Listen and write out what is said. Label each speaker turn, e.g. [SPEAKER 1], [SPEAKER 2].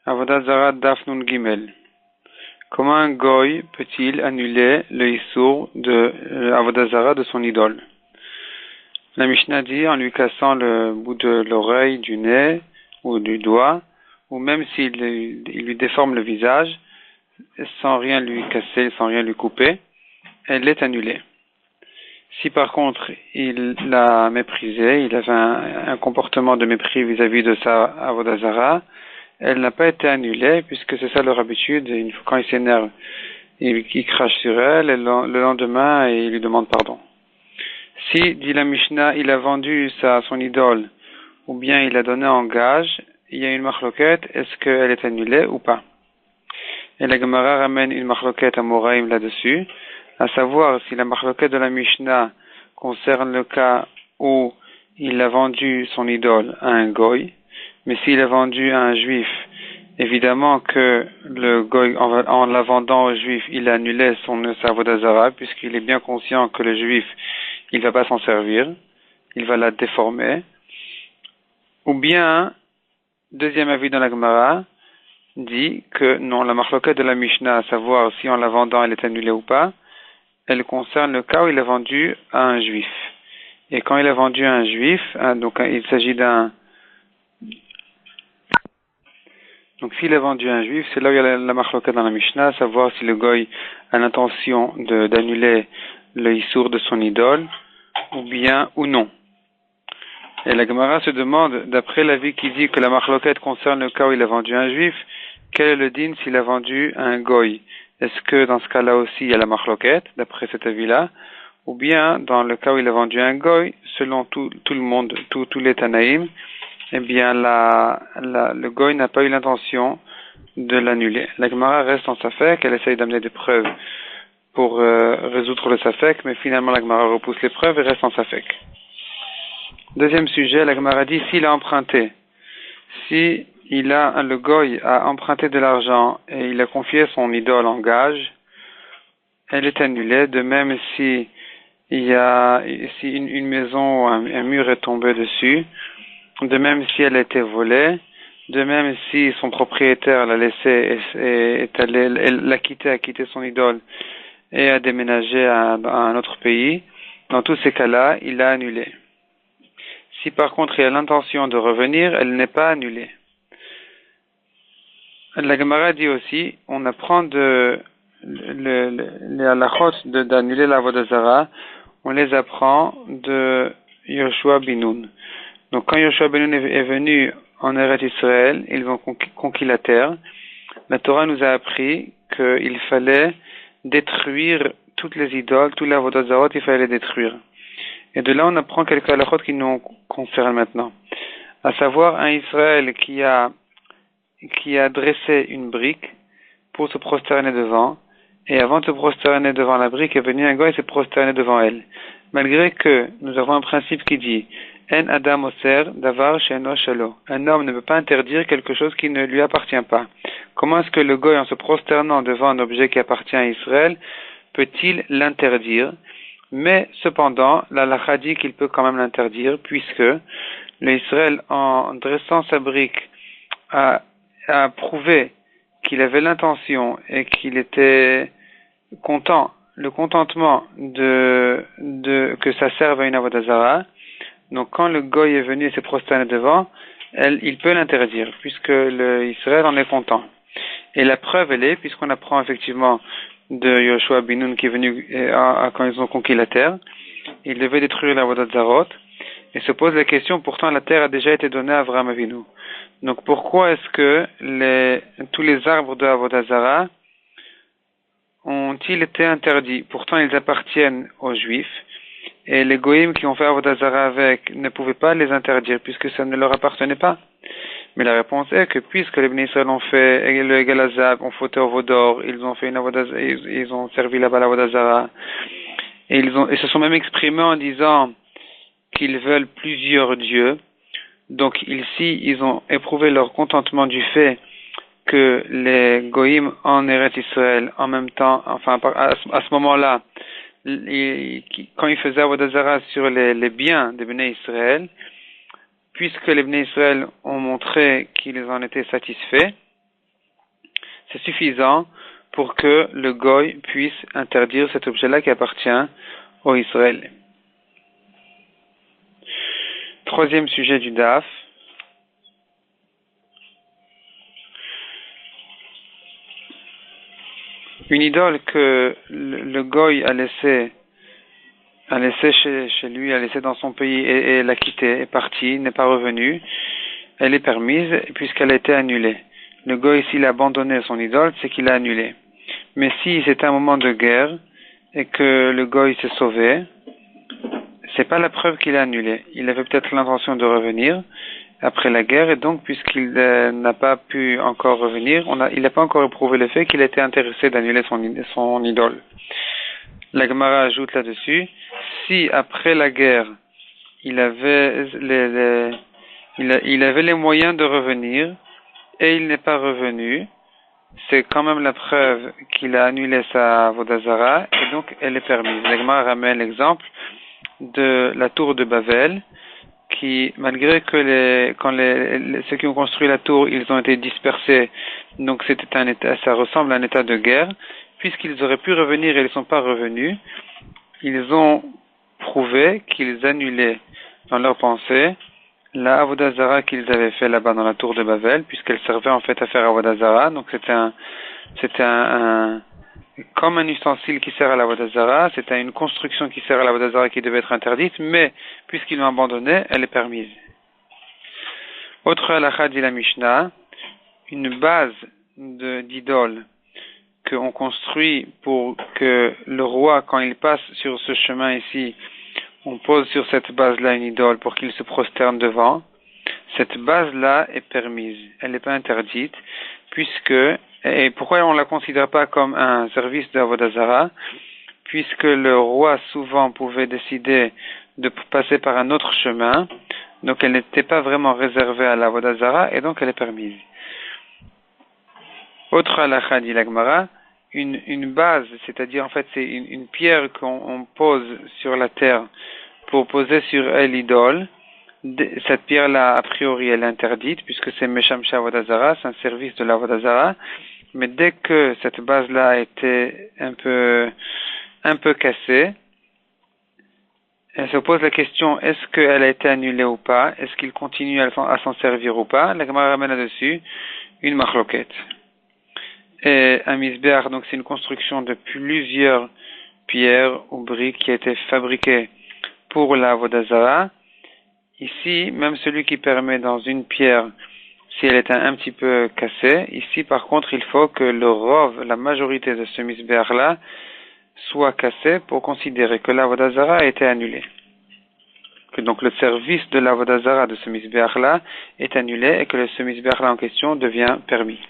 [SPEAKER 1] Avodah Zarah Daf Nun Gimel. Comment un goy peut-il annuler le issour de Avodah Zarah de son idole? La Mishnah dit en lui cassant le bout de l'oreille, du nez ou du doigt, ou même s'il lui déforme le visage, sans rien lui casser, sans rien lui couper, elle est annulée. Si par contre il l'a méprisé, il avait un comportement de mépris vis-à-vis de sa Avodah Zarah, elle n'a pas été annulée, puisque c'est ça leur habitude. Quand il s'énerve, il crache sur elle, et le lendemain, il lui demande pardon. Si, dit la Mishnah, il a vendu son idole, ou bien il a donné en gage, il y a une marloquette, est-ce qu'elle est annulée ou pas? Et la Gemara ramène une marloquette à Moraïm là-dessus, à savoir si la marloquette de la Mishnah concerne le cas où il a vendu son idole à un goy, mais s'il a vendu à un juif, évidemment que le goy, en la vendant au juif, il a annulé sa Avodah Zarah, puisqu'il est bien conscient que le juif, il va pas s'en servir, il va la déformer. Ou bien, deuxième avis dans la Gemara, dit que non, la marloquette de la Mishnah, à savoir si en la vendant elle est annulée ou pas, elle concerne le cas où il a vendu à un juif. Et quand il a vendu à un juif, il s'agit d'un... Donc s'il a vendu à un juif, c'est là où il y a la marloquette dans la Mishnah, à savoir si le goy a l'intention d'annuler le issour de son idole, ou bien ou non. Et la Gemara se demande, d'après l'avis qui dit que la marloquette concerne le cas où il a vendu à un juif, quel est le din s'il a vendu à un goy? Est-ce que dans ce cas-là aussi il y a la marloquette, d'après cet avis-là? Ou bien, dans le cas où il a vendu à un goy, selon tout le monde, tous les Tanaïm, eh bien, le goy n'a pas eu l'intention de l'annuler. La Gemara reste en safek, elle essaye d'amener des preuves pour résoudre le safek, mais finalement la Gemara repousse les preuves et reste en safek. Deuxième sujet, la Gemara dit s'il a emprunté, le goy a emprunté de l'argent et il a confié son idole en gage, elle est annulée. De même si une maison ou un mur est tombé dessus, de même si elle a été volée, de même si son propriétaire l'a laissé et l'a quitté, a quitté son idole et a déménagé à un autre pays, dans tous ces cas-là, il l'a annulé. Si par contre il a l'intention de revenir, elle n'est pas annulée. La Gemara dit aussi, on apprend les halachot d'annuler la Avodah Zarah, on les apprend de Yoshua bin Nun. Donc quand Yoshua bin Nun est venu en Eretz Israël, ils ont conquis la terre. La Torah nous a appris qu'il fallait détruire toutes les idoles, tous les Avodah Zarot, il fallait les détruire. Et de là on apprend quelques halachot qui nous concernent maintenant. À savoir un Israël qui a dressé une brique pour se prosterner devant, et avant de se prosterner devant la brique est venu un goy et s'est prosterné devant elle. Malgré que nous avons un principe qui dit En Adam Oser Davar She'eno Shelo. Un homme ne peut pas interdire quelque chose qui ne lui appartient pas. Comment est-ce que le goy, en se prosternant devant un objet qui appartient à Israël, peut-il l'interdire? Mais cependant, la halakha dit qu'il peut quand même l'interdire, puisque l'Israël, en dressant sa brique, a prouvé qu'il avait l'intention et qu'il était content, le contentement que ça serve à une Avodah Zarah. Donc quand le goy est venu et s'est prosterné devant, il peut l'interdire, puisque l'Israël en est content. Et la preuve elle est, puisqu'on apprend effectivement de Yoshua bin Nun qui est venu quand ils ont conquis la terre, il devait détruire la Avodah Zarot, et se pose la question, pourtant la terre a déjà été donnée à Avraham Avinu. Donc pourquoi est-ce que tous les arbres de Avodah Zarah ont-ils été interdits? Pourtant ils appartiennent aux Juifs, et les goïms qui ont fait Avodah Zarah avec ne pouvaient pas les interdire, puisque ça ne leur appartenait pas. Mais la réponse est que puisque les Bnei Israël ont fait le Egalazab, ont fauté au Vaudor, ils ont fait ils ont servi là-bas l'Avodah Zarah, et ils se sont même exprimés en disant qu'ils veulent plusieurs dieux. Donc ici, ils ont éprouvé leur contentement du fait que les goïms en Eretz Israël, en même temps, enfin à ce moment-là, quand ils faisaient Avodah Zarah sur les biens des Bnei Israël, puisque les Bnei Israël ont montré qu'ils en étaient satisfaits, c'est suffisant pour que le goy puisse interdire cet objet-là qui appartient au Israël. Troisième sujet du DAF. Une idole que le goy a laissé chez lui, a laissé dans son pays et l'a quitté, est partie, n'est pas revenue, elle est permise puisqu'elle a été annulée. Le goy, s'il a abandonné son idole, c'est qu'il a annulé. Mais si c'est un moment de guerre et que le goy s'est sauvé, c'est pas la preuve qu'il a annulé. Il avait peut-être l'intention de revenir après la guerre et donc puisqu'il n'a pas pu encore revenir, il n'a pas encore éprouvé le fait qu'il était intéressé d'annuler son idole. La Gemara ajoute là-dessus, si après la guerre il avait les moyens de revenir et il n'est pas revenu, c'est quand même la preuve qu'il a annulé sa Vodazara et donc elle est permise. La Gemara ramène l'exemple de la tour de Babel qui, malgré que ceux qui ont construit la tour, ils ont été dispersés, donc c'était un état, ça ressemble à un état de guerre, puisqu'ils auraient pu revenir et ils ne sont pas revenus, ils ont prouvé qu'ils annulaient dans leur pensée la Avodah Zara qu'ils avaient fait là-bas dans la tour de Babel, puisqu'elle servait en fait à faire Avodah Zara, donc c'était comme un ustensile qui sert à la Avodah Zara, c'était une construction qui sert à la Avodah Zara qui devait être interdite, mais puisqu'ils l'ont abandonnée, elle est permise. Autre halakha dit la Mishnah, une base d'idole qu'on construit pour que le roi, quand il passe sur ce chemin ici, on pose sur cette base-là une idole pour qu'il se prosterne devant, cette base-là est permise, elle n'est pas interdite, et pourquoi on ne la considère pas comme un service de Avodah Zara? Puisque le roi souvent pouvait décider de passer par un autre chemin, donc elle n'était pas vraiment réservée à la Avodah Zara et donc elle est permise. Autre halakha dit la Gemara, une base, c'est-à-dire en fait c'est une pierre qu'on pose sur la terre pour poser sur elle l'idole. Cette pierre-là, a priori, elle est interdite puisque c'est Meshamsha Avodah Zara, c'est un service de l'Avodah Zara. Mais dès que cette base-là a été un peu cassée, elle se pose la question, est-ce qu'elle a été annulée ou pas? Est-ce qu'il continue à s'en servir ou pas? La Gemara ramène là-dessus une machloket. Et un misbéach, donc c'est une construction de plusieurs pierres ou briques qui a été fabriquée pour la Avodah Zara. Ici, même celui qui permet dans une pierre, si elle est un petit peu cassée, ici par contre il faut que le rov, la majorité de ce misbéach-là, soit cassé pour considérer que l'Avodah Zara a été annulée. Que donc le service de l'Avodah Zara de ce misbéach-là est annulé et que ce misbéach-là en question devient permis.